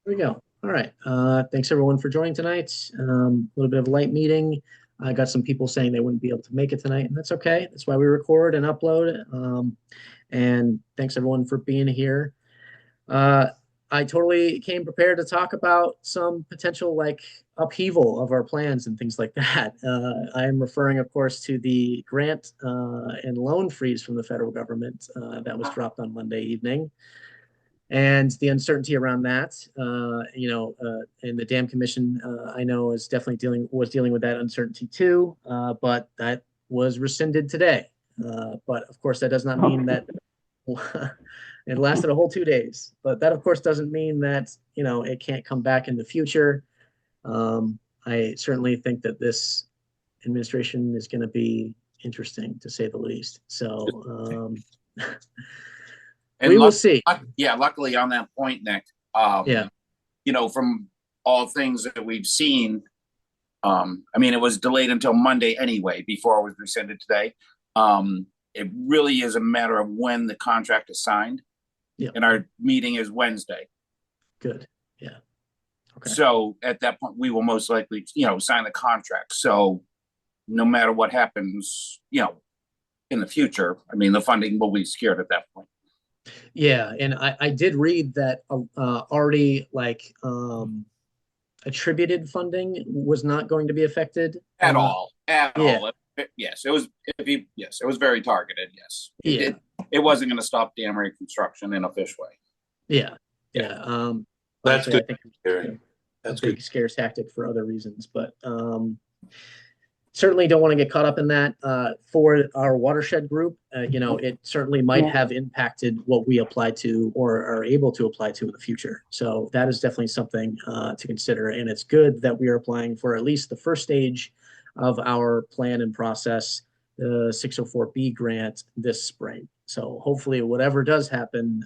There we go. All right. Thanks everyone for joining tonight. A little bit of a light meeting. I got some people saying they wouldn't be able to make it tonight, and that's okay. That's why we record and upload. And thanks everyone for being here. Uh, I totally came prepared to talk about some potential like upheaval of our plans and things like that. I am referring, of course, to the grant and loan freeze from the federal government that was dropped on Monday evening and the uncertainty around that. And the dam commission, I know, is definitely dealing with that uncertainty too. But that was rescinded today. But of course, that does not mean that it lasted a whole 2 days. But that, of course, doesn't mean that it can't come back in the future. I certainly think that this administration is going to be interesting, to say the least. So And we will see. yeah, luckily on that point, Nick, Yeah, from all things that we've seen, it was delayed until Monday anyway, before it was rescinded today. It really is a matter of when the contract is signed, yeah, and our meeting is Wednesday. good. Yeah. Okay. So at that point, we will most likely, sign the contract. So no matter what happens, in the future, the funding will be secured at that point. Yeah, and I did read that already attributed funding was not going to be affected. At Yeah, all. Yes, it was. Yes, it was very targeted. Yes, it yeah, did. It wasn't going to stop dam reconstruction in a fish way. yeah, Yeah, yeah. That's Honestly, I good, think it's Gary. a That's good. big scare tactic for other reasons, but certainly don't want to get caught up in that. For our watershed group, it certainly might have impacted what we apply to or are able to apply to in the future. So that is definitely something to consider. And it's good that we are applying for at least the first stage of our plan and process, the 604B grant this spring. So hopefully, whatever does happen,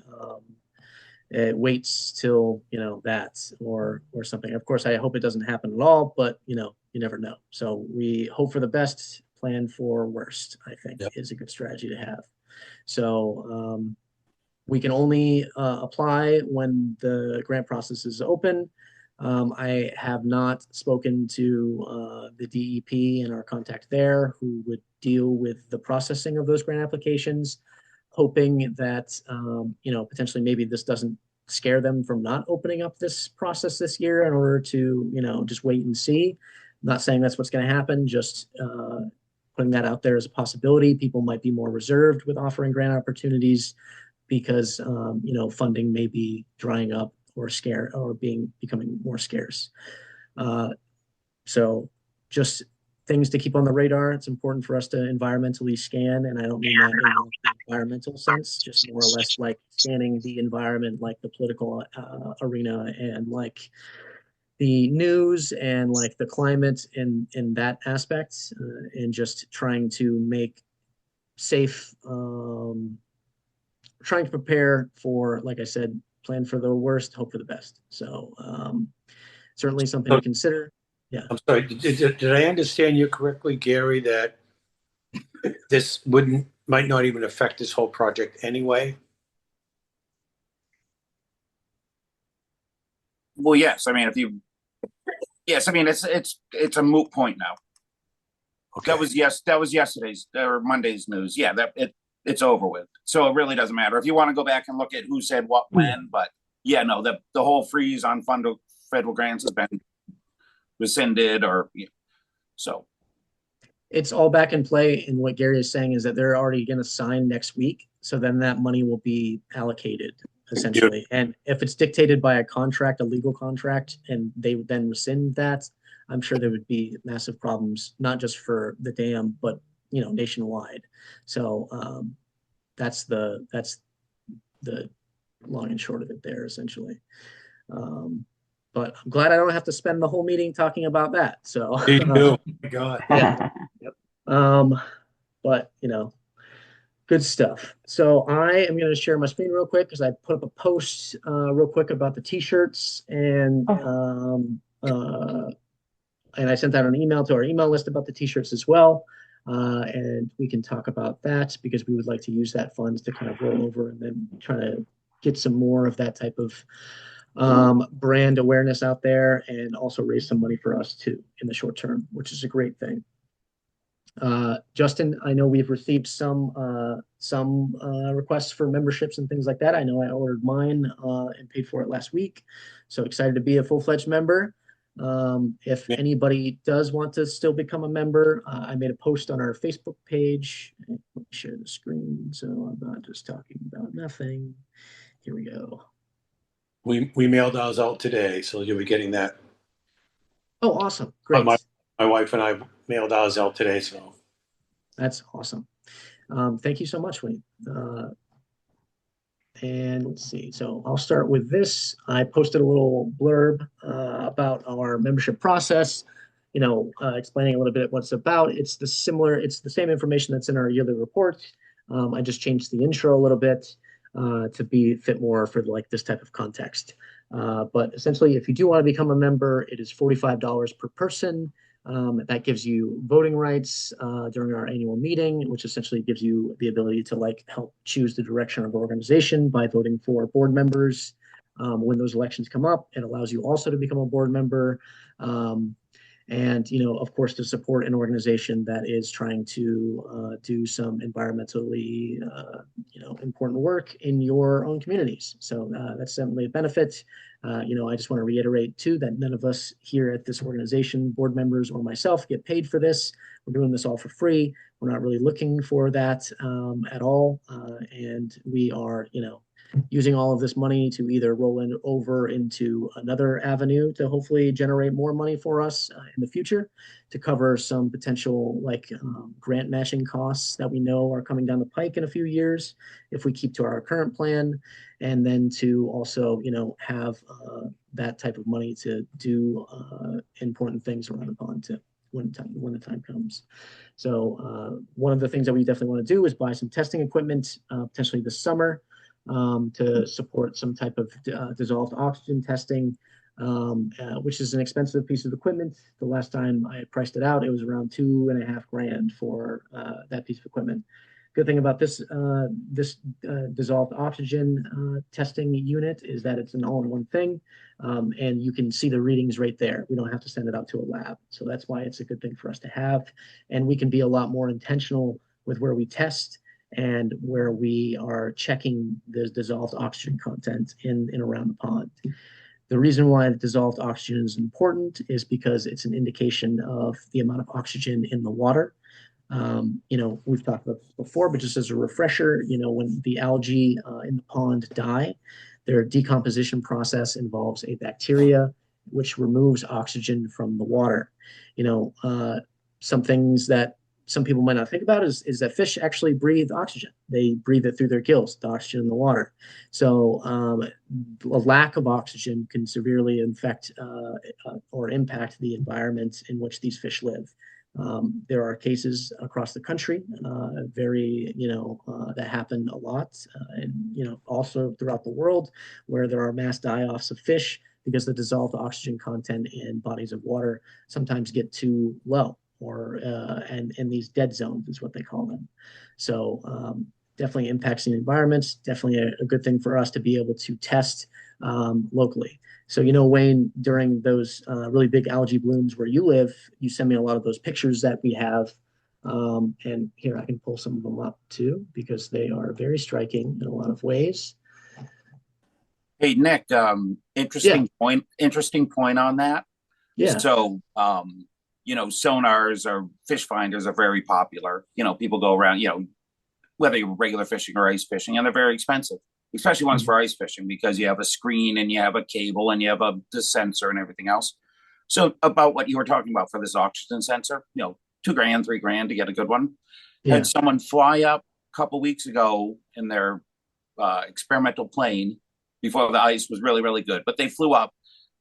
it waits till that or something. Of course, I hope it doesn't happen at all, but you never know. So we hope for the best, plan for worst, I think Yep. is a good strategy to have. So we can only apply when the grant process is open. I have not spoken to the DEP and our contact there who would deal with the processing of those grant applications, hoping that potentially maybe this doesn't scare them from not opening up this process this year in order to just wait and see. I'm not saying that's what's going to happen, just putting that out there as a possibility. People might be more reserved with offering grant opportunities because funding may be drying up or becoming more scarce. Uh, so just things to keep on the radar. It's important for us to environmentally scan, and I don't mean that in the environmental sense, just more or less like scanning the environment, like the political arena and like the news and like the climate in that aspect, and just trying to make safe, trying to prepare for, like I said, plan for the worst, hope for the best. So certainly something So, to consider. Yeah. I'm sorry. Did I understand you correctly, Gary, that this might not even affect this whole project anyway? Well, yes. If you, yes, it's a moot point now. Okay. That was yesterday's or Monday's news. Yeah, it's over with. So it really doesn't matter if you want to go back and look at who said what when. But yeah, no, the whole freeze on federal grants has been rescinded, or so. It's all back in play. And what Gary is saying is that they're already going to sign next week. So then that money will be allocated essentially. And if it's dictated by a contract, a legal contract, and they would then rescind that, I'm sure there would be massive problems, not just for the dam, but nationwide. So that's the long and short of it there, essentially. Um, but I'm glad I don't have to spend the whole meeting talking about that. So You do. Oh my God. yeah. Yep. But good stuff. So I am going to share my screen real quick because I put up a post real quick about the t-shirts and I sent out an email to our email list about the t-shirts as well. And we can talk about that because we would like to use that funds to kind of roll over and then try to get some more of that type of brand awareness out there, and also raise some money for us too in the short term, which is a great thing. Justin, I know we've received some requests for memberships and things like that. I know I ordered mine and paid for it last week, so excited to be a full-fledged member. If anybody does want to still become a member, I made a post on our Facebook page. Let me share the screen so I'm not just talking about nothing. Here we go. We mailed ours out today, so you'll be getting that. Oh, awesome. Great. My wife and I mailed ours out today, so. That's awesome. Thank you so much, Wayne. And let's see. So I'll start with this. I posted a little blurb about our membership process, explaining a little bit what it's about. It's the same information that's in our yearly report. I just changed the intro a little bit to fit more for like this type of context. But essentially, if you do want to become a member, it is $45 per person. That gives you voting rights during our annual meeting, which essentially gives you the ability to help choose the direction of the organization by voting for board members. When those elections come up, it allows you also to become a board member. And, of course, to support an organization that is trying to do some environmentally, important work in your own communities. So that's definitely a benefit. I just want to reiterate, too, that none of us here at this organization, board members or myself, get paid for this. We're doing this all for free. We're not really looking for that at all. And we are, using all of this money to either roll over into another avenue to hopefully generate more money for us in the future to cover some potential grant matching costs that we know are coming down the pike in a few years if we keep to our current plan, and then to also have that type of money to do important things around the pond too when the time comes. So one of the things that we definitely want to do is buy some testing equipment potentially this summer to support some type of dissolved oxygen testing, which is an expensive piece of equipment. The last time I priced it out, it was around $2.5 grand for that piece of equipment. Good thing about this dissolved oxygen testing unit is that it's an all-in-one thing, and you can see the readings right there. We don't have to send it out to a lab, so that's why it's a good thing for us to have, and we can be a lot more intentional with where we test and where we are checking the dissolved oxygen content in and around the pond. The reason why the dissolved oxygen is important is because it's an indication of the amount of oxygen in the water. We've talked about this before, but just as a refresher, when the algae in the pond die, their decomposition process involves a bacteria which removes oxygen from the water. Some things that some people might not think about is that fish actually breathe oxygen. They breathe it through their gills, the oxygen in the water. So a lack of oxygen can severely infect or impact the environment in which these fish live. There are cases across the country, that happen a lot, and also throughout the world, where there are mass die-offs of fish because the dissolved oxygen content in bodies of water sometimes get too low, or and these dead zones is what they call them. So definitely impacts the environment. Definitely a good thing for us to be able to test locally. So, Wayne, during those really big algae blooms where you live, you send me a lot of those pictures that we have. And here, I can pull some of them up too, because they are very striking in a lot of ways. Hey, Nick, interesting point on that. Yeah. So, sonars or fish finders are very popular. People go around, whether you're regular fishing or ice fishing, and they're very expensive, especially ones for ice fishing, because you have a screen and you have a cable and you have the sensor and everything else. So about what you were talking about for this oxygen sensor, $2 grand, $3 grand to get a good one. Yeah. Had someone fly up a couple weeks ago in their experimental plane before the ice was really, really good. But they flew up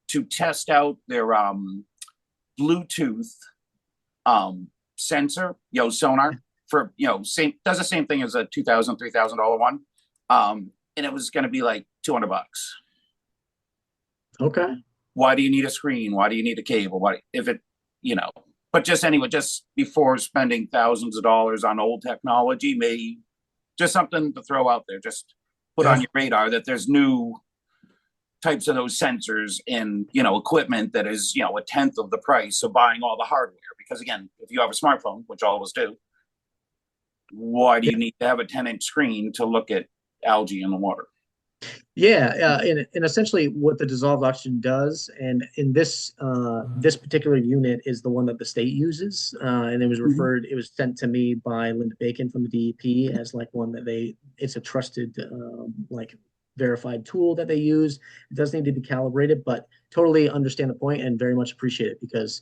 to test out their Bluetooth sensor, sonar for, does the same thing as a $2,000, $3,000 one. And it was going to be like $200. Okay. Why do you need a screen? Why do you need a cable? But just anyway, just before spending thousands of dollars on old technology, just something to throw out there, just put on your radar that there's new types of those sensors in, equipment that is, a tenth of the price of buying all the hardware. Because again, if you have a smartphone, which all of us do, why do you need to have a 10-inch screen to look at algae in the water? Yeah, and essentially what the dissolved oxygen does, and in this particular unit is the one that the state uses, and it was sent to me by Linda Bacon from the DEP as like one that it's a trusted like verified tool that they use. It does need to be calibrated, but totally understand the point and very much appreciate it because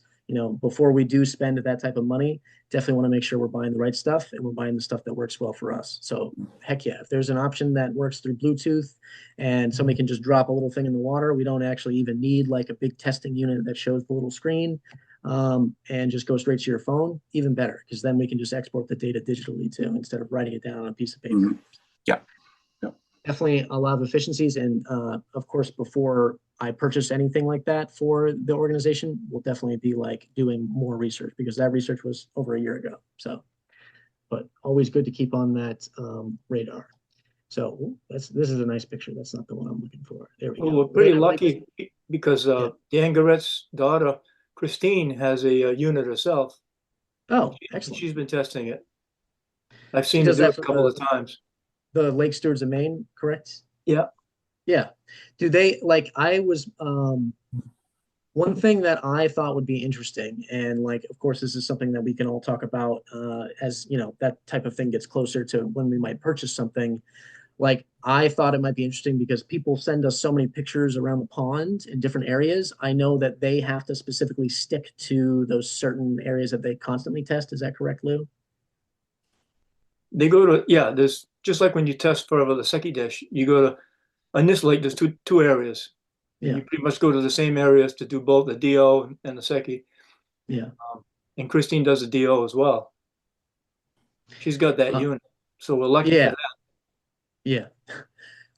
before we do spend that type of money, definitely want to make sure we're buying the right stuff and we're buying the stuff that works well for us. So heck yeah, if there's an option that works through Bluetooth and somebody can just drop a little thing in the water, we don't actually even need like a big testing unit that shows the little screen, and just go straight to your phone, even better, because then we can just export the data digitally too instead of writing it down on a piece of paper. Mm-hmm. Yeah. Definitely a lot of efficiencies. And of course, before I purchase anything like that for the organization, we'll definitely be like doing more research because that research was over a year ago. So, but always good to keep on that radar. So this is a nice picture. That's not the one I'm looking for. There we Well, go. we're pretty Radar lucky because Yeah. Dan Garrett's daughter, Christine, has a unit herself. Oh, excellent. She's been testing it. I've She seen her does do that it a for couple of times. the Lake Stewards of Maine, correct? Yeah. Yeah. Do they like I was one thing that I thought would be interesting, and like of course this is something that we can all talk about as that type of thing gets closer to when we might purchase something. Like I thought it might be interesting because people send us so many pictures around the pond in different areas. I know that they have to specifically stick to those certain areas that they constantly test. Is that correct, Lou? They go to, there's just like when you test for the Secchi dish, you go to, on this lake, there's two areas. And Yeah. you pretty much go to the same areas to do both the DO and the Secchi. Yeah. And Christine does the DO as well. She's got that unit. So we're lucky for Yeah. that. Yeah.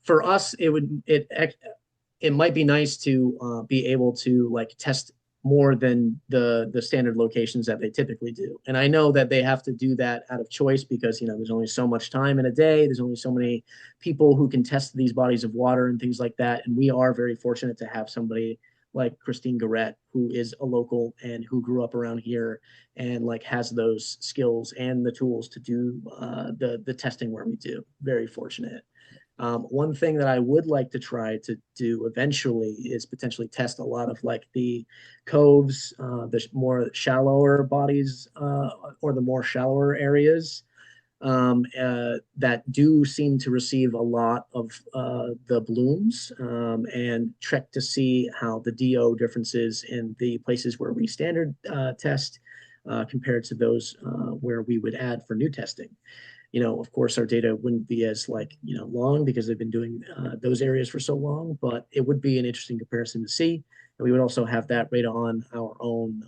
For us, it might be nice to be able to like test more than the standard locations that they typically do. And I know that they have to do that out of choice because there's only so much time in a day. There's only so many people who can test these bodies of water and things like that. And we are very fortunate to have somebody like Christine Garrett, who is a local and who grew up around here and like has those skills and the tools to do the testing where we do. Very fortunate. One thing that I would like to try to do eventually is potentially test a lot of like the coves, the more shallower bodies, or the more shallower areas that do seem to receive a lot of the blooms, and check to see how the DO differences in the places where we standard test compared to those where we would add for new testing. Of course, our data wouldn't be as long because they've been doing those areas for so long, but it would be an interesting comparison to see. And we would also have that right on our own.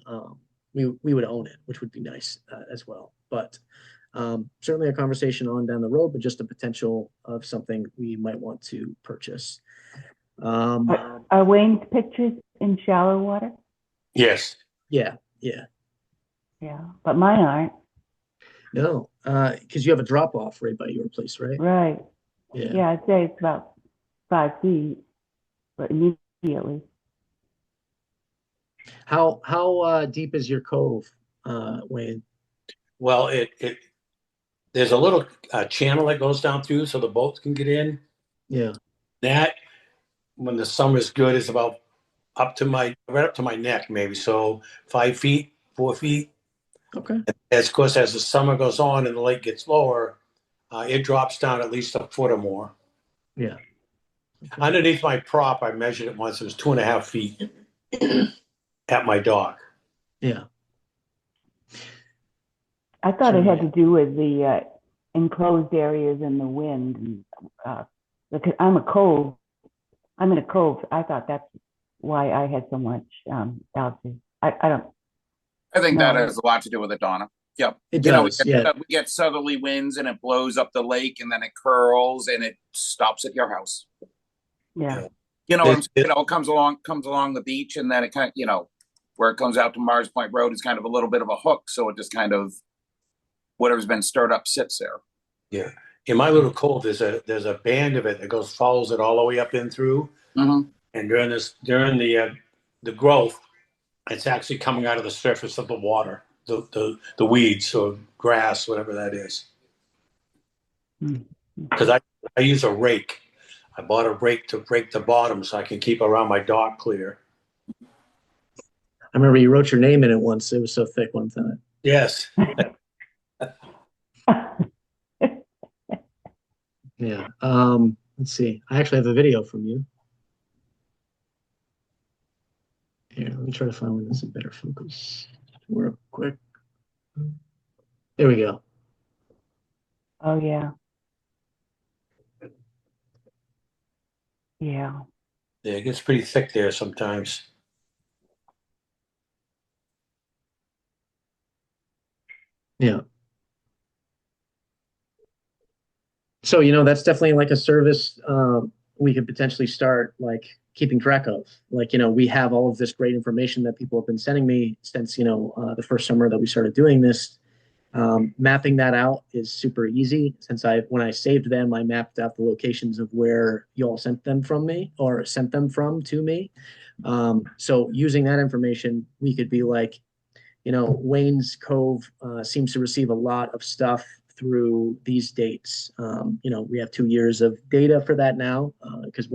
We would own it, which would be nice as well. But certainly a conversation on down the road, but just a potential of something we might want to purchase. Are Wayne's pictures in shallow water? Yes. Yeah. Yeah, but mine aren't. No, because you have a drop off right by your place, right? Right. Yeah. Yeah, I'd say it's about 5 feet, but immediately. How deep is your cove, Wayne? Well, there's a little channel that goes down through so the boats can get in. Yeah. That, when the summer's good, is about right up to my neck, maybe. So 5 feet, 4 feet. Okay. Of course, as the summer goes on and the lake gets lower, it drops down at least a foot or more. Yeah. Okay. Underneath my prop, I measured it once. It was 2.5 feet at my dock. Yeah. I thought it had to do with the enclosed areas and the wind. Because I'm in a cove. I thought that's why I had so much algae. I think that No. has a lot to do with it, Donna. Yep. It does. We get southerly winds and it blows up the lake and then it curls and it stops at your house. Yeah. You know what I'm saying? It comes along the beach and then it kind of, where it comes out to Mars Point Road is kind of a little bit of a hook. So it just kind of, whatever's been stirred up sits there. Yeah. In my little cove, there's a band of it that follows it all the way up in through. Mm-hmm. And And during the growth, it's actually coming out of the surface of the water, the weeds or grass, whatever that is. Mm. Because I use a rake. I bought a rake to rake the bottom so I can keep around my dock clear. I remember you wrote your name in it once. It was so thick one time. Yes. Yeah. Let's see. I actually have a video from you. Here, let me try to find one that's in better focus. Real quick. There we go. Oh, yeah. Yeah. Yeah, it gets pretty thick there sometimes. Yeah. So, that's definitely like a service we could potentially start like keeping track of. Like, we have all of this great information that people have been sending me since, the first summer that we started doing this. Mapping that out is super easy since when I saved them, I mapped out the locations of where you all sent them from me or sent them from to me. So using that information, we could be like, Wayne's Cove seems to receive a lot of stuff through these dates. We have 2 years of data for that now because um,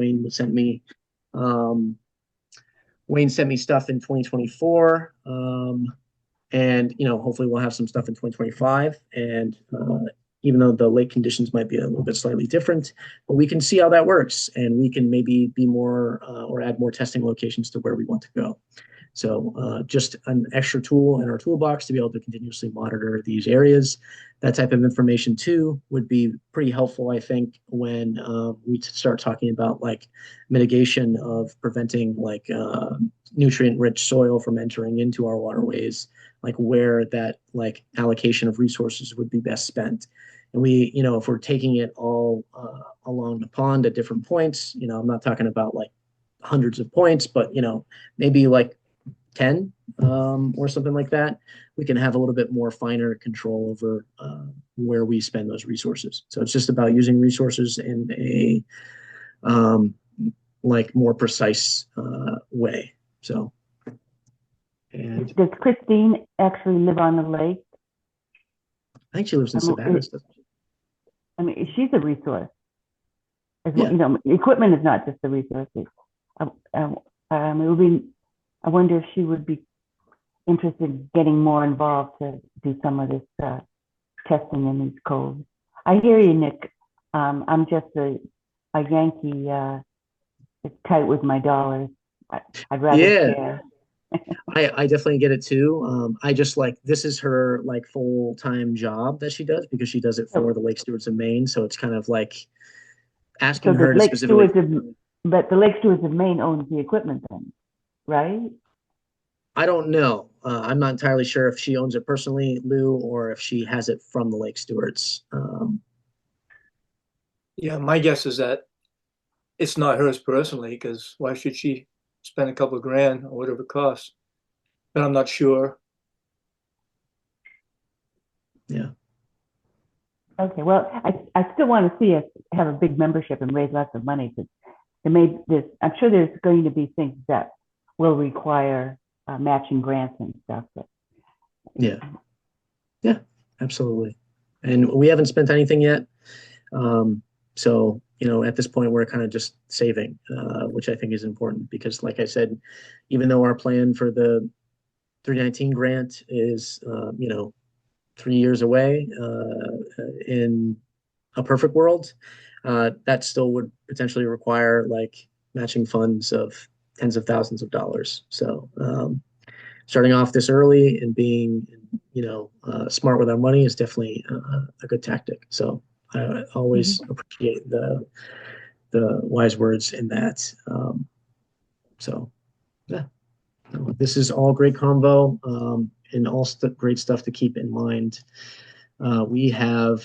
Wayne sent me stuff in 2024. And hopefully we'll have some stuff in 2025. And even though the lake conditions might be a little bit slightly different, but we can see how that works, and we can maybe be more or add more testing locations to where we want to go. So just an extra tool in our toolbox to be able to continuously monitor these areas. That type of information too would be pretty helpful, I think, when we start talking about like mitigation of preventing like nutrient-rich soil from entering into our waterways, like where that like allocation of resources would be best spent. And we, if we're taking it all along the pond at different points, I'm not talking about like hundreds of points, but maybe like 10 or something like that, we can have a little bit more finer control over where we spend those resources. So it's just about using resources in a like more precise way. So, and Does Christine actually live on the lake? I think she lives in Sabattus, doesn't she? I mean, she's a resource. Yeah. Equipment is not just a resource. It would be. I wonder if she would be interested in getting more involved to do some of this testing in these coves. I hear you, Nick. I'm just a Yankee. It's tight with my dollars. I'd rather Yeah. share. I definitely get it too. I just like this is her like full-time job that she does because she does it for the Lake Stewards of Maine. So it's kind of like asking So her the to Lake specifically. but the Lake Stewards of Maine owns the equipment then, right? I don't know. I'm not entirely sure if she owns it personally, Lou, or if she has it from the Lake Stewards. Yeah, my guess is that it's not hers personally, because why should she spend a couple of grand or whatever it costs? But I'm not sure. Yeah. Okay, well, I still want to see us have a big membership and raise lots of money because I'm sure there's going to be things that will require matching grants and stuff. But, Yeah. Yeah, absolutely. And we haven't spent anything yet. So, at this point, we're kind of just saving, which I think is important because, like I said, even though our plan for the 319 grant is, 3 years away in a perfect world, that still would potentially require like matching funds of tens of thousands of dollars. So, starting off this early and being, smart with our money is definitely a good tactic. So I always appreciate the wise words in that. So yeah, no, this is all great convo and all great stuff to keep in mind. We have,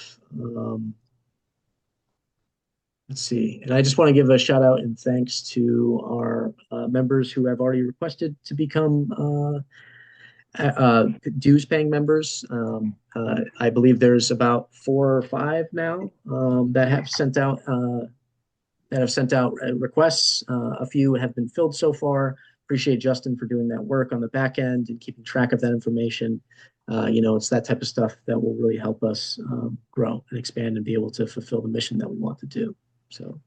let's see, and I just want to give a shout out and thanks to our members who have already requested to become dues paying members. I believe there's about 4 or 5 now that have sent out that have sent out requests. A few have been filled so far. Appreciate Justin for doing that work on the back end and keeping track of that information. It's that type of stuff that will really help us grow and expand and be able to fulfill the mission that we want to do. So,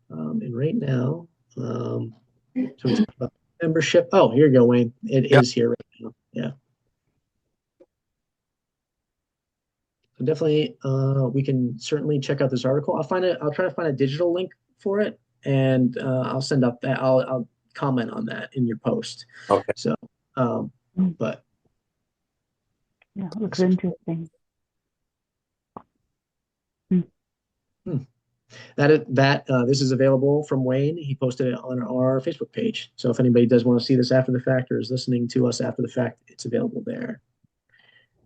and right now, so we talked about membership. Oh, here you go, Wayne. It is here right now. Yeah. So definitely, we can certainly check out this article. I'll try to find a digital link for it, and I'll send up that. I'll comment on that in your post. Okay. So, but Yeah, looks interesting. This is available from Wayne. He posted it on our Facebook page. So if anybody does want to see this after the fact or is listening to us after the fact, it's available there.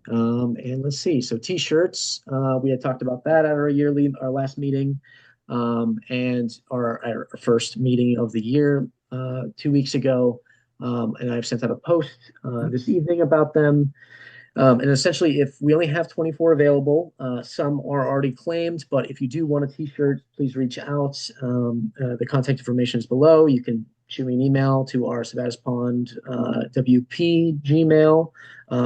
And let's see. So t-shirts, we had talked about that at our last meeting, and our first meeting of the year 2 weeks ago. And I've sent out a post this evening about them. And essentially, if we only have 24 available, some are already claimed, but if you do want a t-shirt, please reach out. The contact information is below. You can shoot me an email to our Sabattus Pond WP Gmail.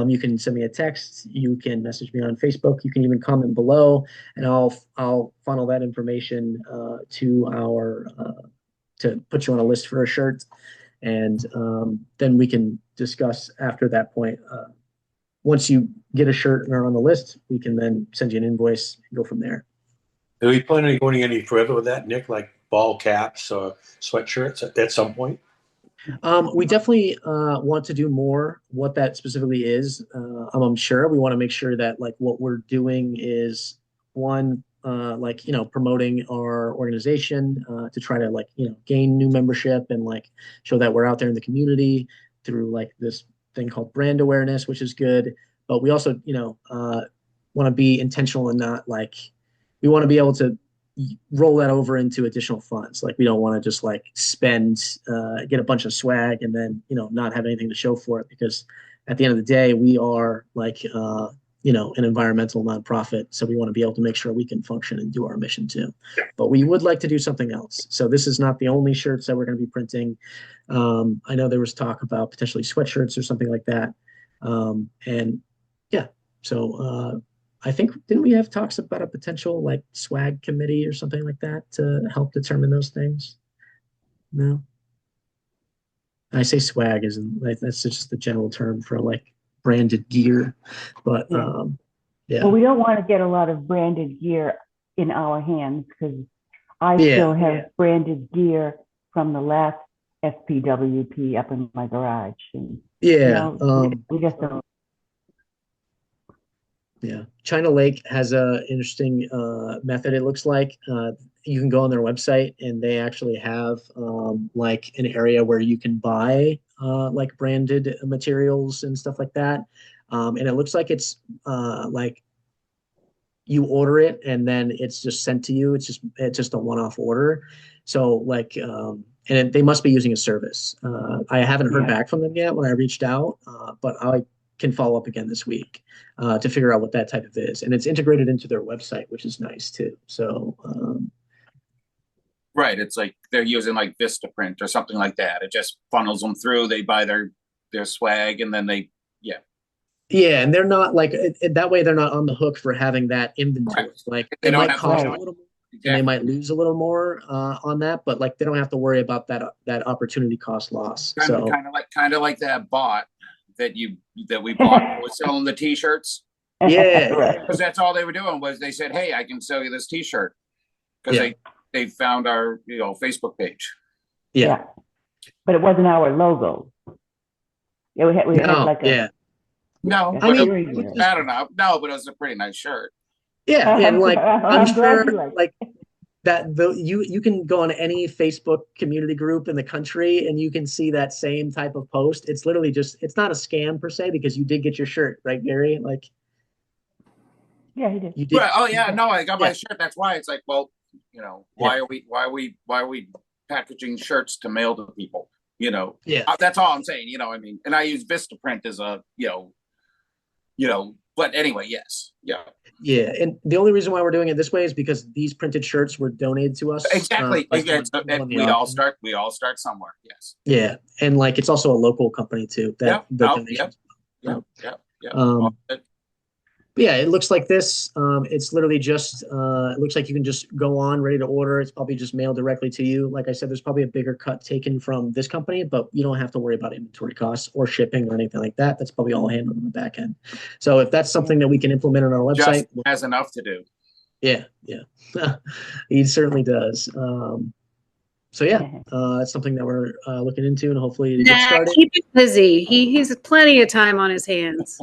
You can send me a text. You can message me on Facebook. You can even comment below, and I'll funnel that information to put you on a list for a shirt, and then we can discuss after that point. Once you get a shirt and are on the list, we can then send you an invoice and go from there. Are we planning on going any further with that, Nick, like ball caps or sweatshirts at some point? We definitely want to do more. What that specifically is, I'm sure we want to make sure that like what we're doing is one, promoting our organization to try to gain new membership and show that we're out there in the community through this thing called brand awareness, which is good. But we also, want to be intentional and not we want to be able to roll that over into additional funds. We don't want to just spend, get a bunch of swag and then, not have anything to show for it, because at the end of the day, we are an environmental nonprofit. So we want to be able to make sure we can function and do our mission too. But we would like to do something else. So this is not the only shirts that we're going to be printing. I know there was talk about potentially sweatshirts or something like that. And yeah, so I think, didn't we have talks about a potential swag committee or something like that to help determine those things? No. I say swag isn't that's just the general term for branded gear, but yeah. Well, we don't want to get a lot of branded gear in our hands, because I still have branded gear from the last SPWP up in my garage. And, we just don't. Yeah, China Lake has a interesting method. It looks like you can go on their website and they actually have an area where you can buy branded materials and stuff like that. And it looks like it's you order it and then it's just sent to you. It's just a one-off order. So and they must be using a service. I haven't heard back from them yet when I reached out, but I can follow up again this week to figure out what that type of is. And it's integrated into their website, which is nice too. So, right. It's they're using Vistaprint or something like that. It just funnels them through. They buy their swag and then yeah. And they're not that way. They're not on the hook for having that inventory. Right. It might cost a little more. Exactly. And they might lose a little more on that, but they don't have to worry about that opportunity cost loss. Kind of like that bot that we bought was selling the t-shirts. Yeah, because that's all they were doing was they said, "Hey, I can sell you this t-shirt," because they found our Facebook page. Yeah, but it wasn't our logo. Yeah, we had No, I don't know. No, but it was a pretty nice shirt. Yeah, and I'm sure that you can go on any Facebook community group in the country and you can see that same type of post. It's literally it's not a scam per se, because you did get your shirt, right, Gary? Yeah, he did. You did. Right. Oh yeah, no, I got my shirt. That's why it's why are we packaging shirts to mail to people? That's all I'm saying. And I use Vistaprint as a But anyway, yes, yeah, Yeah, and the only reason why we're doing it this way is because these printed shirts were donated to us. exactly. Like won the auction. We all start somewhere. Yes. Yeah, and like it's also a local company too that Yep. the Oh, yep. donations. Yep. Yep. Yep. Um, but yeah, it looks like this. It's literally just it looks like you can just go on ready to order. It's probably just mailed directly to you. Like I said, there's probably a bigger cut taken from this company, but you don't have to worry about inventory costs or shipping or anything like that. That's probably all handled on the back end. So if that's something that we can implement on our website, just has enough to do. yeah, he certainly does. So yeah, it's something that we're looking into and hopefully to get started. Keep it busy. He's plenty of time on his hands.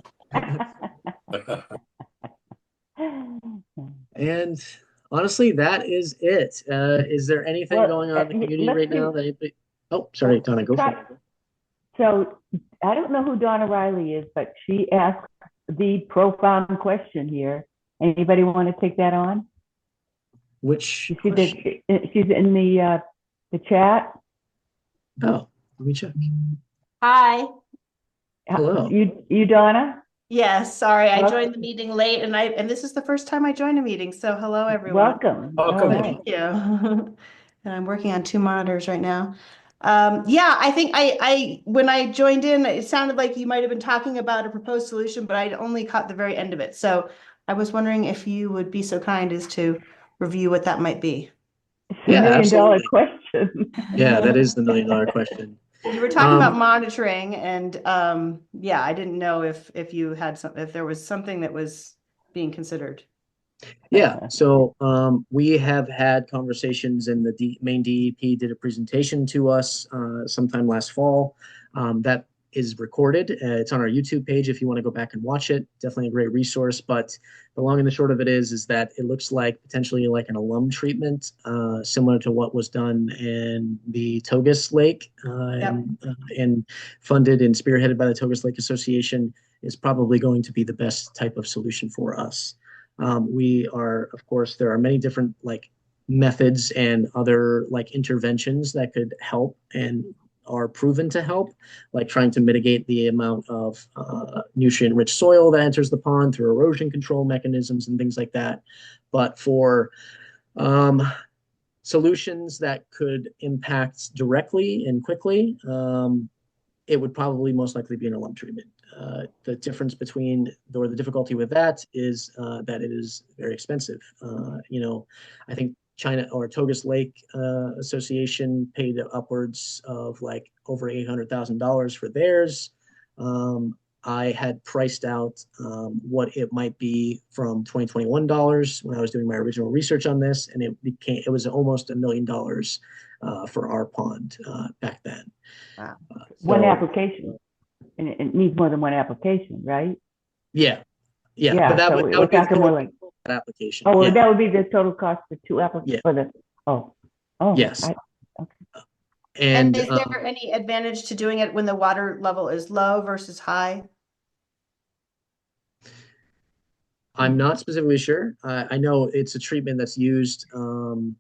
And honestly, that is it. Is there anything going on in the community right now that anybody... Oh, sorry, Donna, go for it. So I don't know who Donna Riley is, but she asked the profound question here. Anybody want to take that on? Which she's in the chat. Oh, let me check. Hi. Hello. You Donna? Yes, sorry, I joined the meeting late, and this is the first time I joined a meeting. So hello, everyone. Welcome. Thank you. And I'm working on 2 monitors right now. Yeah, I think I when I joined in, it sounded like you might have been talking about a proposed solution, but I only caught the very end of it. So I was wondering if you would be so kind as to review what that might be. It's a $1 million question. Yeah, that is the $1 million question. You were talking about monitoring, and yeah, I didn't know if you had if there was something that was being considered. Yeah, so we have had conversations, and the main DEP did a presentation to us sometime last fall. That is recorded. It's on our YouTube page if you want to go back and watch it. Definitely a great resource. But the long and the short of it is that it looks like potentially like an alum treatment, similar to what was done in the Togus Lake, and funded and spearheaded by the Togus Lake Association, is probably going to be the best type of solution for us. We are, of course, there are many different like methods and other like interventions that could help and are proven to help, like trying to mitigate the amount of nutrient-rich soil that enters the pond through erosion control mechanisms and things like that. But for solutions that could impact directly and quickly, it would probably most likely be an alum treatment. The difference between, or the difficulty with that is that it is very expensive. I think China or Togus Lake Association paid upwards of like over $800,000 for theirs. I had priced out what it might be from 2021 dollars when I was doing my original research on this, and it was almost $1 million for our pond back then. Wow. One application, and it needs more than one application, right? Yeah. But that would be more like that application. Oh, well, that would be the total cost for 2 applications. Yeah. Oh, yes. Okay. And is there any advantage to doing it when the water level is low versus high? I'm not specifically sure. I know it's a treatment that's used in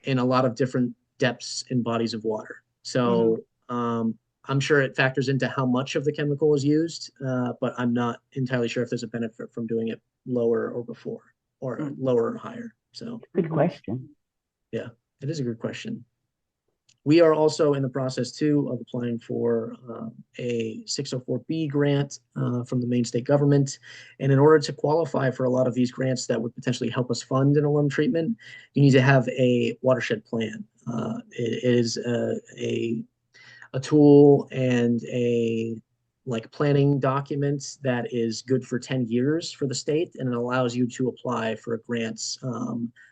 a lot of different depths and bodies of water. So I'm sure it factors into how much of the chemical is used, but I'm not entirely sure if there's a benefit from doing it lower or before, or lower or higher. So good question. Yeah, it is a good question. We are also in the process too of applying for a 604B grant from the Maine state government. And in order to qualify for a lot of these grants that would potentially help us fund an alum treatment, you need to have a watershed plan. It is a tool and a planning document that is good for 10 years for the state, and it allows you to apply for grants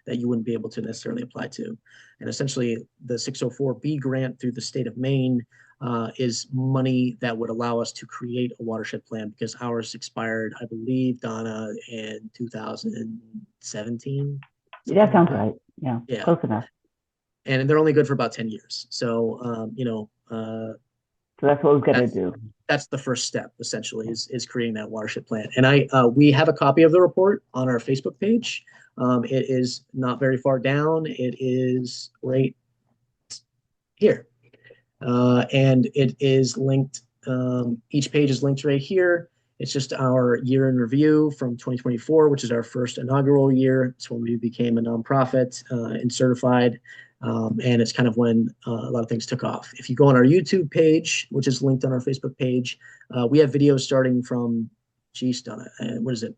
that you wouldn't be able to necessarily apply to. And essentially the 604B grant through the state of Maine is money that would allow us to create a watershed plan, because ours expired, I believe, Donna, in 2017. That sounds right. Yeah, close enough. And they're only good for about 10 years. So, so that's what we've got to do. That's the first step, essentially, is creating that watershed plan. And we have a copy of the report on our Facebook page. It is not very far down. It is right here. And it is linked. Each page is linked right here. It's just our year in review from 2024, which is our first inaugural year. It's when we became a nonprofit and certified. And it's kind of when a lot of things took off. If you go on our YouTube page, which is linked on our Facebook page, we have videos starting from, geez, Donna, what is it?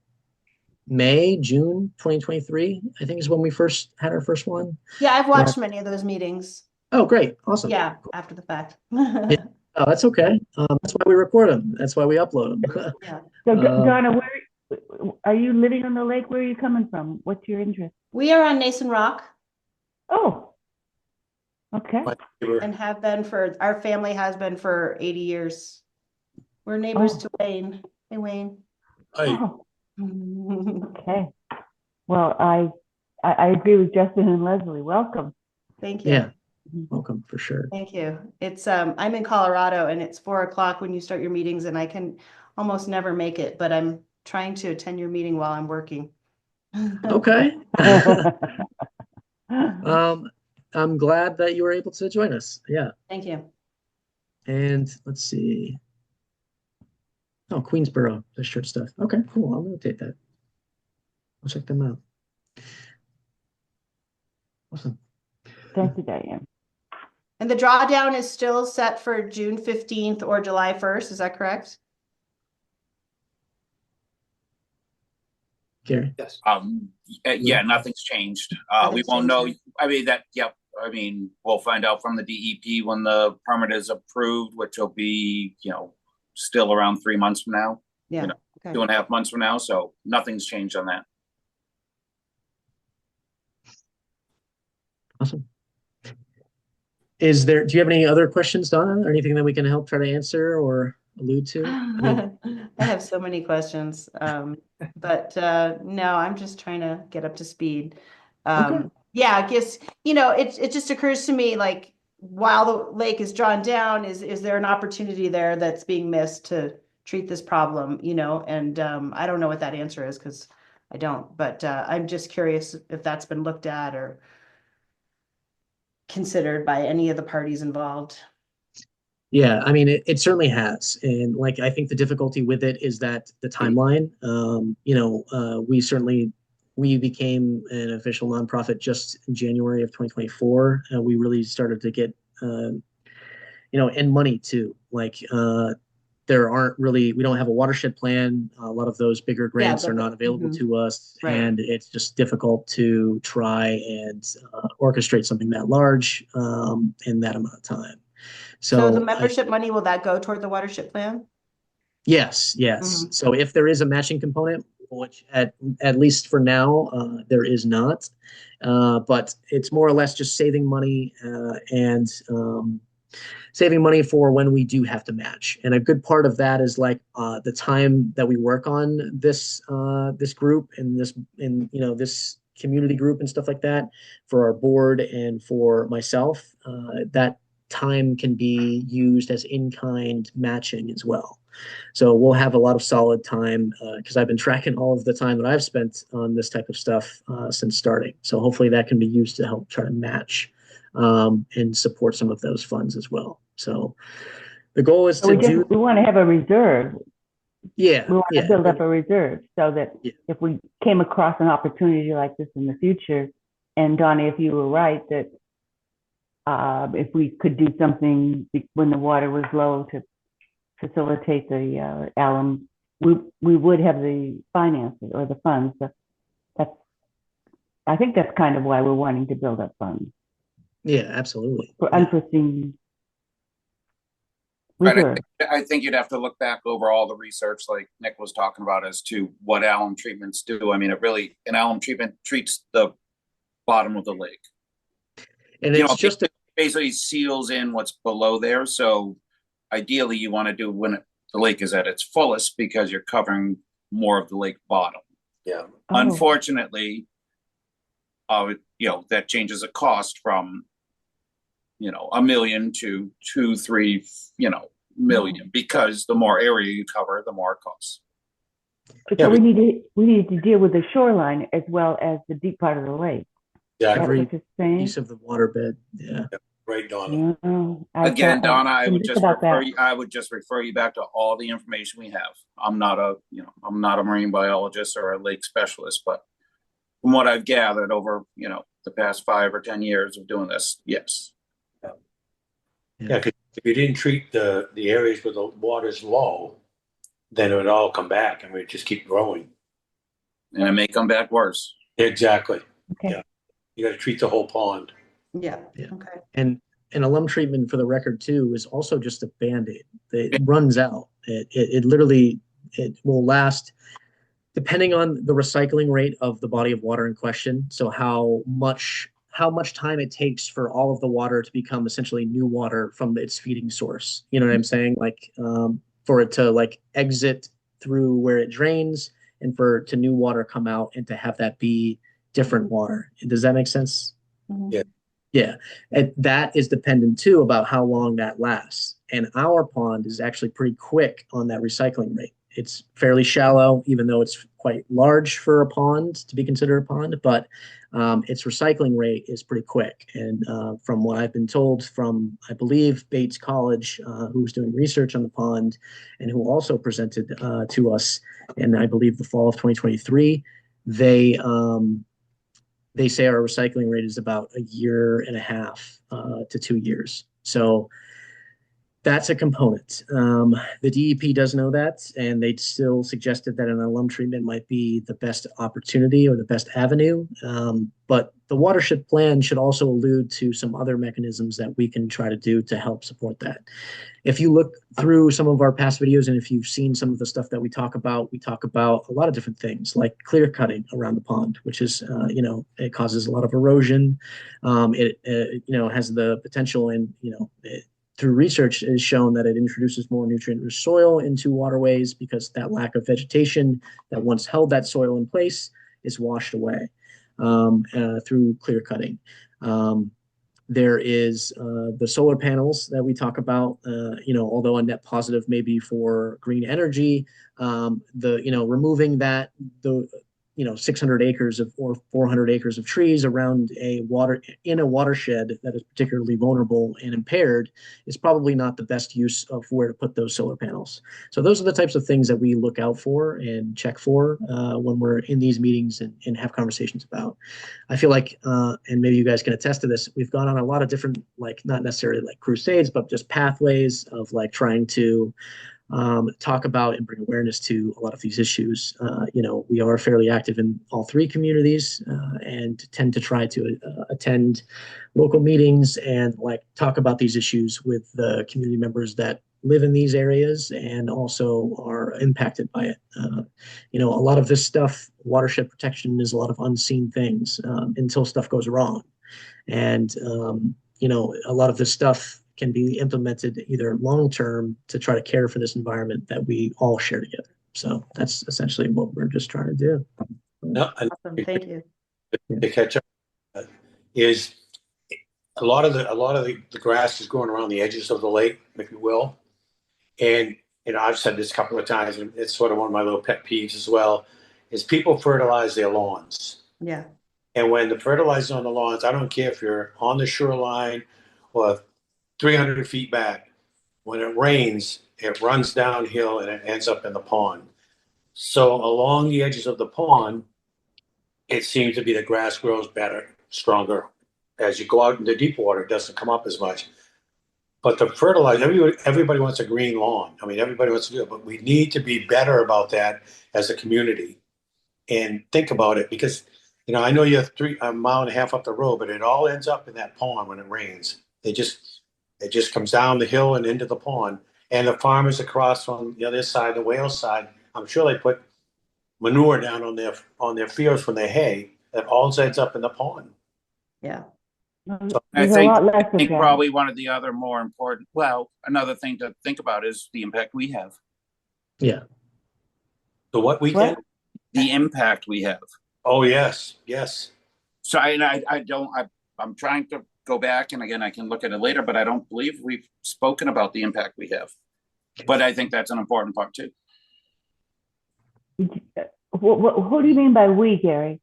May, June 2023, I think is when we first had our first one. Yeah, I've watched many of those meetings. Oh, great. Awesome. Yeah, after the fact. Yeah. Oh, that's okay. That's why we record them. That's why we upload them. Yeah. So Donna, where are you living on the lake? Where are you coming from? What's your interest? We are on Nason Rock Oh, okay. and have been for, our family has been for 80 years. We're neighbors Oh. to Wayne. Hey, Wayne. Oh, okay. Well, I agree with Justin and Leslie. Welcome. Thank you. Yeah, welcome for sure. Thank you. It's I'm in Colorado and it's 4 o'clock when you start your meetings and I can almost never make it, but I'm trying to attend your meeting while I'm working. Okay. I'm glad that you were able to join us. Yeah. Thank you. And let's see. Oh, Queensboro, the shirt stuff. Okay, cool. I'll notate that. I'll check them out. Awesome. Thank you, Diane. And the drawdown is still set for June 15th or July 1st. Is that correct? Gary. Yes. Yeah, nothing's changed. We Nothing's won't know. changed. I mean, yep. I mean, we'll find out from the DEP when the permit is approved, which will be, still around 3 months from now. Yeah. Okay. 2.5 months from now. So nothing's changed on that. Awesome. Do you have any other questions, Donna, or anything that we can help try to answer or allude to? I have so many questions. But no, I'm just trying to get up to speed. Okay. Yeah, I guess, it just occurs to me, like, while the lake is drawn down, is there an opportunity there that's being missed to treat this problem, and I don't know what that answer is because I don't, but I'm just curious if that's been looked at or considered by any of the parties involved. Yeah, I mean, it certainly has. And like, I think the difficulty with it is that the timeline, we became an official nonprofit just in January of 2024. We really started to get, and money too. Like, we don't have a watershed plan. A lot of those bigger grants are not available to us. Right. And it's just difficult to try and orchestrate something that large in that amount of time. So the membership money, will that go toward the watershed plan? Yes. So if there is a matching component, which at least for now, there is not, but it's more or less just saving money and saving money for when we do have to match. And a good part of that is like the time that we work on this group and this community group and stuff like that for our board and for myself, that time can be used as in-kind matching as well. So we'll have a lot of solid time because I've been tracking all of the time that I've spent on this type of stuff since starting. So hopefully that can be used to help try to match and support some of those funds as well. So the goal is we want to have a reserve. Yeah. We want to build up a reserve so that if we came across an opportunity like this in the future, and Donnie, if you were right, that if we could do something when the water was low to facilitate the alum, we would have the finances or the funds. I think that's kind of why we're wanting to build up funds. Yeah, absolutely. For unforeseen Right. I think you'd have to look back over all the research like Nick was talking about as to what alum treatments do. I mean, an alum treatment treats the bottom of the lake. And it's basically seals in what's below there. So ideally you want to do when the lake is at its fullest because you're covering more of the lake bottom. Yeah. Oh. Unfortunately, that changes the cost from, $1 million to 2-3, million because the more area you cover, the more it costs. So we need to deal with the shoreline as well as the deep part of the lake. Yeah, every saying? piece of the waterbed. Yeah. Right, Donna. Again, Donna, I I'm would just just about refer that. you, I would just refer you back to all the information we have. I'm not a marine biologist or a lake specialist, but from what I've gathered over, the past 5 or 10 years of doing this, yes. Yeah, because if you didn't treat the areas where the water's low, then it would all come back and we'd just keep growing. And it may come back worse. Exactly. Okay. Yeah. You got to treat the whole pond. Yeah. Yeah. Okay. And alum treatment, for the record, too, is also just a Band-Aid. It runs out. It literally, it will last depending on the recycling rate of the body of water in question. So how much time it takes for all of the water to become essentially new water from its feeding source. You know what I'm saying? Like for it to like exit through where it drains and for to new water come out and to have that be different water. Does that make sense? Mhm. Yeah. Yeah, and that is dependent too about how long that lasts. And our pond is actually pretty quick on that recycling rate. It's fairly shallow, even though it's quite large for a pond to be considered a pond, but its recycling rate is pretty quick. And from what I've been told from, I believe, Bates College, who was doing research on the pond and who also presented to us in, I believe, the fall of 2023, they they say our recycling rate is about a year and a half to 2 years. So that's a component. The DEP does know that, and they still suggested that an alum treatment might be the best opportunity or the best avenue. But the watershed plan should also allude to some other mechanisms that we can try to do to help support that. If you look through some of our past videos and if you've seen some of the stuff that we talk about a lot of different things like clear cutting around the pond, which is, it causes a lot of erosion. It has the potential and, through research is shown that it introduces more nutrient-rich soil into waterways because that lack of vegetation that once held that soil in place is washed away through clear cutting. There is the solar panels that we talk about, although a net positive maybe for green energy, removing that, 600 acres or 400 acres of trees around a watershed that is particularly vulnerable and impaired is probably not the best use of where to put those solar panels. So those are the types of things that we look out for and check for when we're in these meetings and have conversations about. I feel like, and maybe you guys can attest to this, we've gone on a lot of different, like not necessarily like crusades, but just pathways of like trying to talk about and bring awareness to a lot of these issues. We are fairly active in all three communities and tend to try to attend local meetings and like talk about these issues with the community members that live in these areas and also are impacted by it. A lot of this stuff, watershed protection is a lot of unseen things until stuff goes wrong. And, a lot of this stuff can be implemented either long-term to try to care for this environment that we all share together. So that's essentially what we're just trying to do. No, Awesome. Thank you. to catch up is a lot of the grass is growing around the edges of the lake, if you will. And I've said this a couple of times, and it's sort of one of my little pet peeves as well, is people fertilize their lawns. Yeah. And when the fertilizer's on the lawns, I don't care if you're on the shoreline or 300 feet back, when it rains, it runs downhill and it ends up in the pond. So along the edges of the pond, it seems to be the grass grows better, stronger. As you go out into deep water, it doesn't come up as much. But the fertilizer, everybody wants a green lawn. I mean, everybody wants to do it, but we need to be better about that as a community and think about it because, I know you're a mile and a half up the road, but it all ends up in that pond when it rains. It just comes down the hill and into the pond. And the farmers across on the other side, the whale side, I'm sure they put manure down on their fields when they hay. That all ends up in the pond. Yeah. There's a lot less I of think that. probably one of the other more important, another thing to think about is the impact we have. Yeah. So what we What? can? The impact we have. Oh, yes. Yes. So I'm trying to go back and again, I can look at it later, but I don't believe we've spoken about the impact we have. But I think that's an important part too. What do you mean by we, Gary?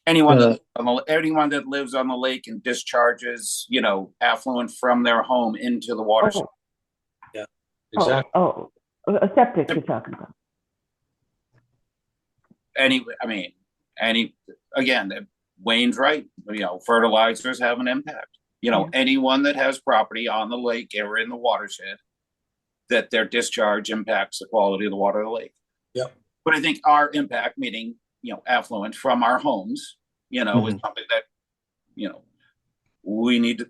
Anyone Uh, anyone that lives on the lake and discharges, affluent from their home into the watershed. Oh, Yeah, oh, exactly. oh, a septic you're talking about. I mean, any again, Wayne's right. Fertilizers have an impact. Yeah. Anyone that has property on the lake or in the watershed, that their discharge impacts the quality of the water of the lake. Yep. But I think our impact, meaning affluent from our homes, is something that we need to,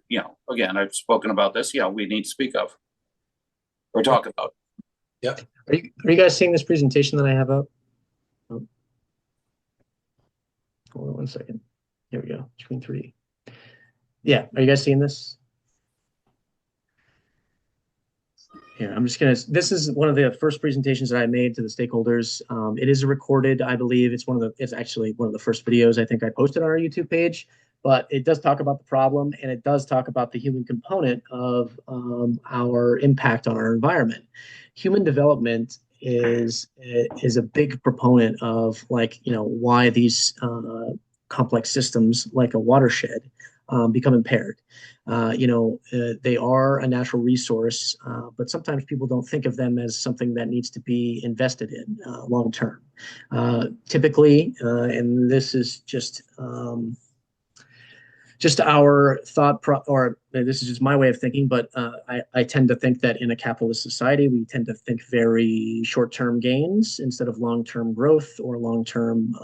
again, I've spoken about this. We need to speak of or talk about. Yep. are you guys seeing this presentation that I have up? Oh. Hold on one second. Here we go. Screen 3. Yeah, are you guys seeing this? Here, I'm just gonna. This is one of the first presentations that I made to the stakeholders. It is recorded, I believe. It's actually one of the first videos I think I posted on our YouTube page. But it does talk about the problem, and it does talk about the human component of our impact on our environment. Human development is a big proponent of why these complex systems like a watershed become impaired. They are a natural resource, but sometimes people don't think of them as something that needs to be invested in long term. Typically, and this is just our or this is just my way of thinking, but I tend to think that in a capitalist society, we tend to think very short-term gains instead of long-term growth or long-term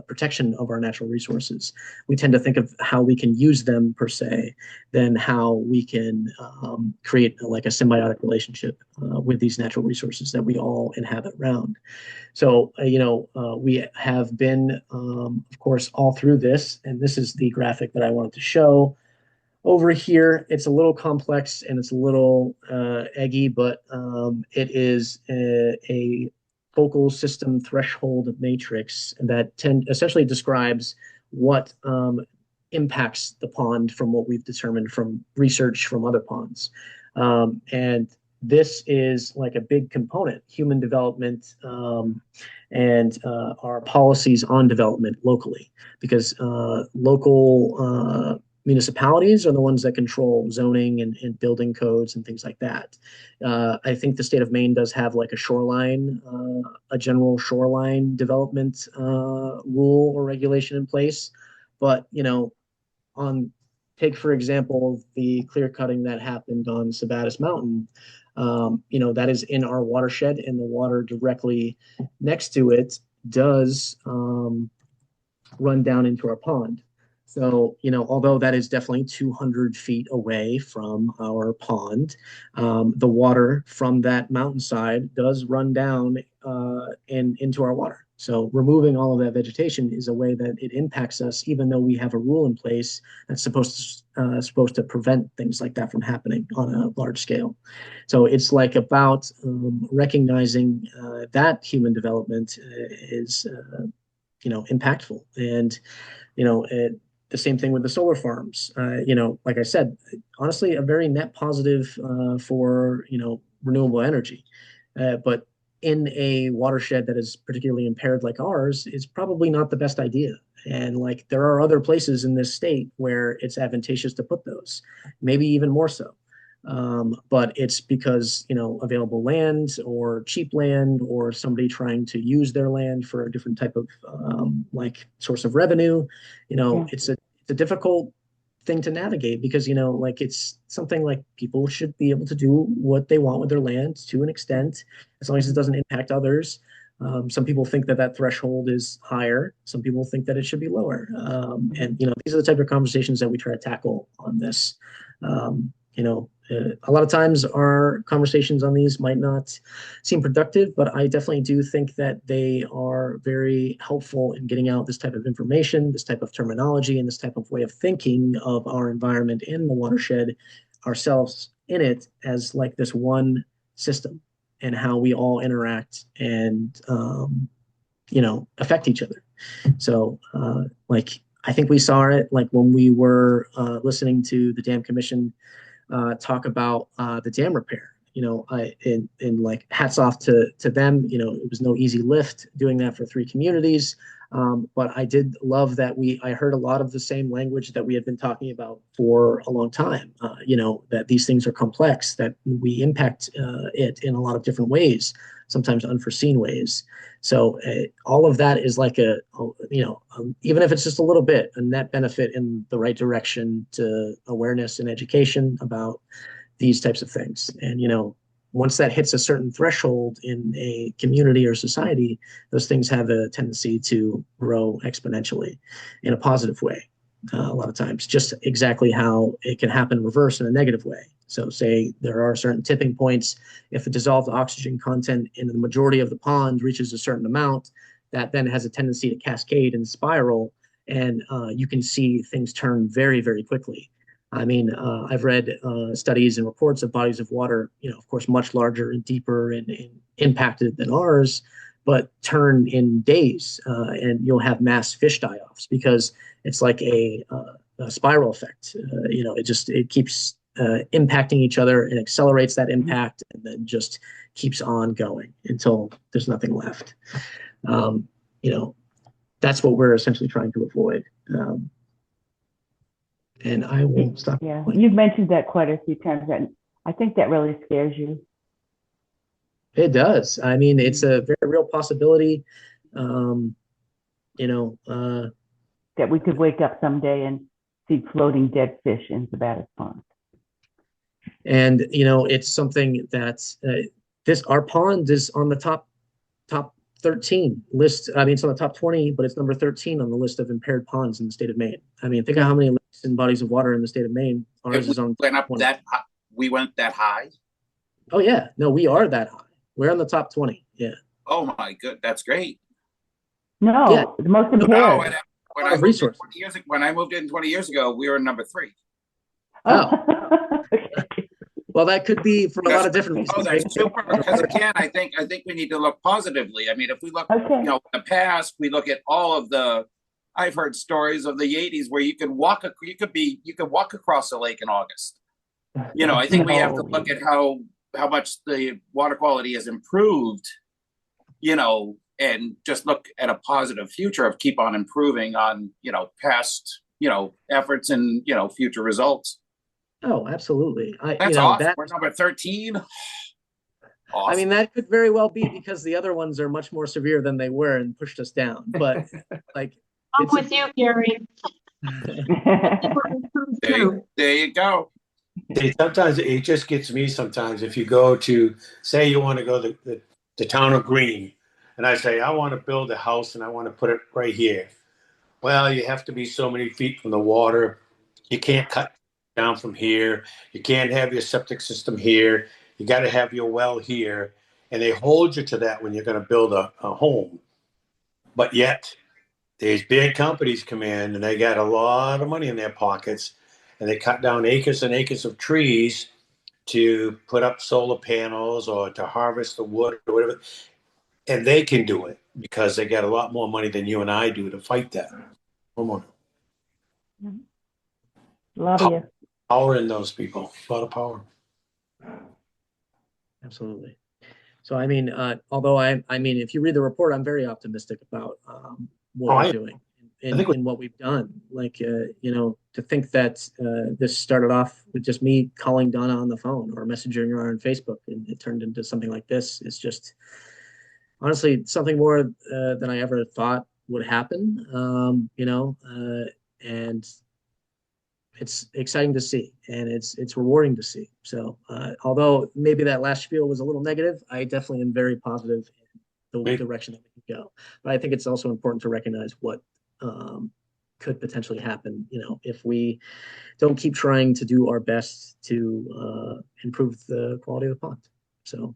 protection of our natural resources. We tend to think of how we can use them per se, than how we can create a symbiotic relationship with these natural resources that we all inhabit around. So, we have been, of course, all through this, and this is the graphic that I wanted to show. Over here, it's a little complex and it's a little eggy, but it is a focal system threshold matrix that essentially describes what impacts the pond from what we've determined from research from other ponds. And this is like a big component, human development and our policies on development locally, because local municipalities are the ones that control zoning and building codes and things like that. I think the state of Maine does have like a general shoreline development rule or regulation in place, but take for example the clear cutting that happened on Sabattus Mountain. That is in our watershed, and the water directly next to it does run down into our pond. So, although that is definitely 200 feet away from our pond, the water from that mountainside does run down into our water. So removing all of that vegetation is a way that it impacts us, even though we have a rule in place that's supposed to prevent things like that from happening on a large scale. So it's about recognizing that human development is impactful, and the same thing with the solar farms. Like I said, honestly, a very net positive for renewable energy, but in a watershed that is particularly impaired like ours, is probably not the best idea. And there are other places in this state where it's advantageous to put those, maybe even more so. But it's because available land or cheap land or somebody trying to use their land for a different type of source of revenue. Yeah. It's a difficult thing to navigate, because it's something like people should be able to do what they want with their land to an extent, as long as it doesn't impact others. Some people think that threshold is higher. Some people think that it should be lower. And these are the type of conversations that we try to tackle on this. A lot of times our conversations on these might not seem productive, but I definitely do think that they are very helpful in getting out this type of information, this type of terminology, and this type of way of thinking of our environment in the watershed, ourselves in it, as this one system, and how we all interact and affect each other. So I think we saw it when we were listening to the Dam Commission talk about the dam repair. Hats off to them. It was no easy lift doing that for 3 communities. But I did love that I heard a lot of the same language that we had been talking about for a long time. That these things are complex, that we impact it in a lot of different ways, sometimes unforeseen ways. So all of that is like even if it's just a little bit, a net benefit in the right direction to awareness and education about these types of things. And, once that hits a certain threshold in a community or society, those things have a tendency to grow exponentially in a positive way. A lot of times, just exactly how it can happen reverse in a negative way. So say there are certain tipping points. If the dissolved oxygen content in the majority of the pond reaches a certain amount, that then has a tendency to cascade and spiral, and you can see things turn very, very quickly. I mean, I've read studies and reports of bodies of water, of course, much larger and deeper and impacted than ours, but turn in days, and you'll have mass fish die-offs because it's like a spiral effect. It keeps impacting each other and accelerates that impact, and then just keeps on going until there's nothing left. That's what we're essentially trying to avoid. And I will stop. Yeah, you've mentioned that quite a few times, and I think that really scares you. It does. I mean, it's a very real possibility. That we could wake up someday and see floating dead fish in Sabattus Pond. And it's something that our pond is on the top 13 list. I mean, it's on the top 20, but it's number 13 on the list of impaired ponds in the state of Maine. I mean, think of how many lakes and bodies of water in the state of Maine. Ours is on. We went that high. Oh yeah, no, we are that high. We're on the top 20. Yeah. Oh my good, that's great. No, yeah. The most impaired. No, when I moved in 20 years ago, we were number 3. Oh. Okay. Well, that could be for a lot of different reasons. Oh, that's super. Because again, I think we need to look positively. I mean, if we look, in the past, we look at all of the. I've heard stories of the 80s where you could walk across the lake in August. I think we have to look at how much the water quality has improved. And just look at a positive future of keep on improving on past efforts and future results. Oh, absolutely. That's awesome. We're number 13. Awesome. I mean, that could very well be because the other ones are much more severe than they were and pushed us down. But like, I'm with you, Gary. There you go. Sometimes it just gets me. Sometimes if you go to, say, you want to go to the town of Green, and I say I want to build a house and I want to put it right here. Well, you have to be so many feet from the water. You can't cut down from here. You can't have your septic system here. You got to have your well here. And they hold you to that when you're going to build a home. But yet, these big companies come in and they got a lot of money in their pockets and they cut down acres and acres of trees to put up solar panels or to harvest the wood or whatever. And they can do it because they got a lot more money than you and I do to fight that. Love you. Power in those people. A lot of power. Absolutely. So, I mean, although I mean, if you read the report, I'm very optimistic about what we're doing and what we've done. Like, to think that this started off with just me calling Donna on the phone or messaging her on Facebook, and it turned into something like this. It's just honestly something more than I ever thought would happen. And it's exciting to see, and it's rewarding to see. So although maybe that last spiel was a little negative, I definitely am very positive in the direction that we can go. But I think it's also important to recognize what could potentially happen, if we don't keep trying to do our best to improve the quality of the pond. So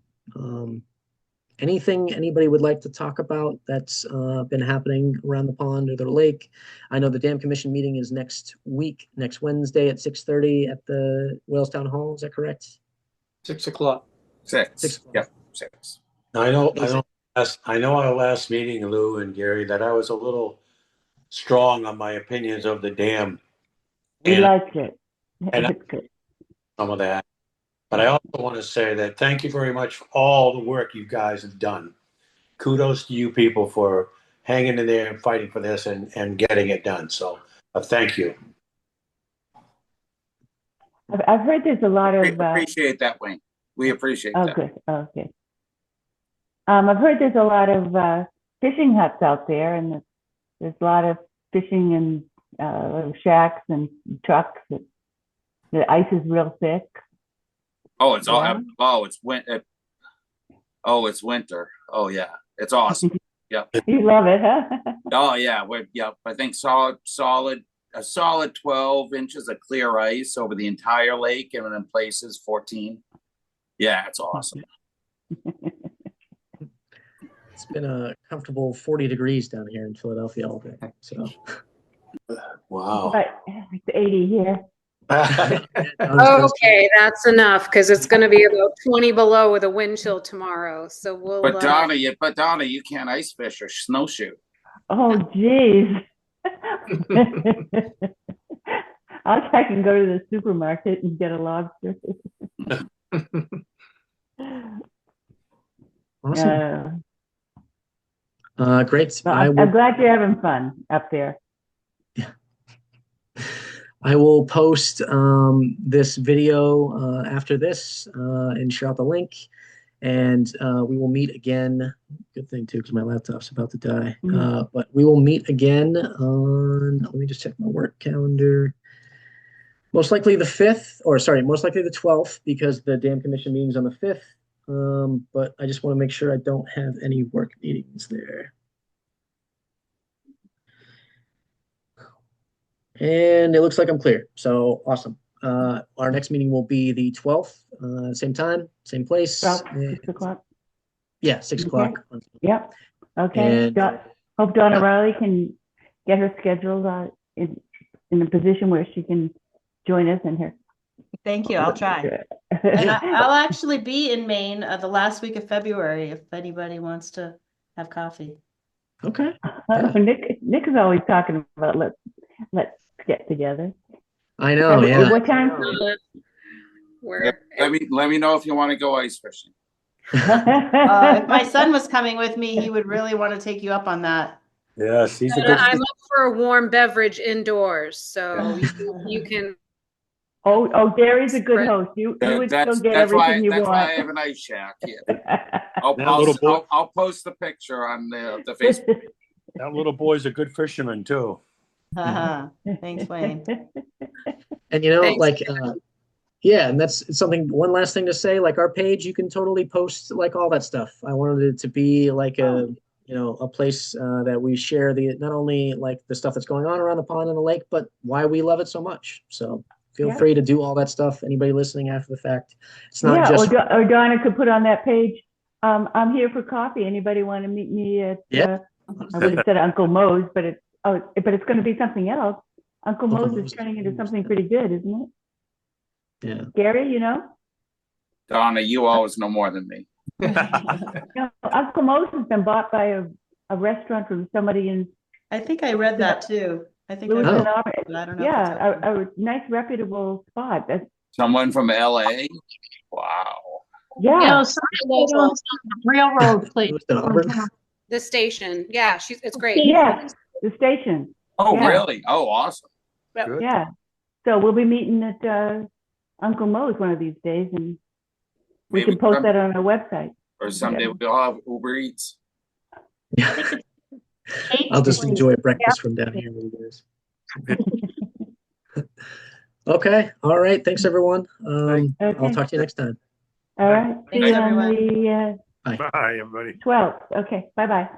anything anybody would like to talk about that's been happening around the pond or the lake? I know the Dam Commission meeting is next Wednesday at 6:30 at the Wales Town Hall. Is that correct? 6 o'clock. 6. Yep, 6. I know our last meeting, Lou and Gary, that I was a little strong on my opinions of the dam. We liked it. And some of that. But I also want to say that thank you very much for all the work you guys have done. Kudos to you people for hanging in there and fighting for this and getting it done. So thank you. I've heard there's a lot We of, appreciate that, Wayne. We appreciate oh, that. good, oh, good. I've heard there's a lot of fishing huts out there, and there's a lot of fishing in little shacks and trucks. The ice is real thick. Oh, it's all. Yeah. Oh, it's winter. Oh, it's winter. Oh yeah, it's awesome. Yeah. You love it, huh? Oh yeah, I think a solid 12 inches of clear ice over the entire lake, and in places 14. Yeah, it's awesome. It's been a comfortable 40 degrees down here in Philadelphia all day. So Wow. But it's 80 here. Okay, that's enough because it's going to be about 20 below with a wind chill tomorrow. So we'll. But Donna, you can't ice fish or snowshoe. Oh, geez. I can go to the supermarket and get a lobster. Awesome. Great. Well, I'm glad you're having fun up there. I will post this video after this and share out the link, and we will meet again. Good thing too, because my laptop's about to die. But we will meet again on. Let me just check my work calendar. Most likely the 5th, or sorry, most likely the 12th, because the Dam Commission meeting's on the 5th. But I just want to make sure I don't have any work meetings there. And it looks like I'm clear. So awesome. Our next meeting will be the 12th, same time, same place. 6 o'clock? Yeah, 6 Okay. o'clock. Yep. Okay. And, hope Donna Riley can get her scheduled in a position where she can join us in her. Thank you. I'll try. And I'll actually be in Maine the last week of February if anybody wants to have coffee. Okay. Nick is always talking about let's get together. I know. Yeah. What time? Let me know if you want to go ice fishing. If my son was coming with me, he would really want to take you up on that. Yes, he's a good. I'm up for a warm beverage indoors, so you can. Oh, Gary's a good host. You would still get everything you want. That's why I have an ice shack here. I'll post the picture on the Facebook. That little boy's a good fisherman too. Thanks, Wayne. And yeah, and that's something. One last thing to say, like our page, you can totally post like all that stuff. I wanted it to be like a place that we share not only like the stuff that's going on around the pond and the lake, but why we love it so much. So feel free to do all that stuff. Anybody listening after the fact, it's not just. Or Donna could put on that page. I'm here for coffee. Anybody want to meet me at? I would have said Uncle Moe's, but it's going to be something else. Uncle Moe's is turning into something pretty good, isn't it? Yeah. Gary, you know? Donna, you always know more than me. No, Uncle Moe's has been bought by a restaurant from somebody in. I think I read that too. I think I don't know. Yeah, a nice reputable spot. Someone from LA. Wow. Yeah. You know, some railroad place. The station. Yeah, it's great. Yeah, the station. Oh, really? Oh, awesome. Good. Yeah. So we'll be meeting at Uncle Moe's one of these days, and we can post that on our website. Or someday we'll have Uber Eats. I'll just enjoy breakfast from down here with you guys. Okay. All right. Thanks, everyone. I'll talk to you next time. All right. See you on everyone. the Bye, everybody. 12th. Okay. Bye-bye.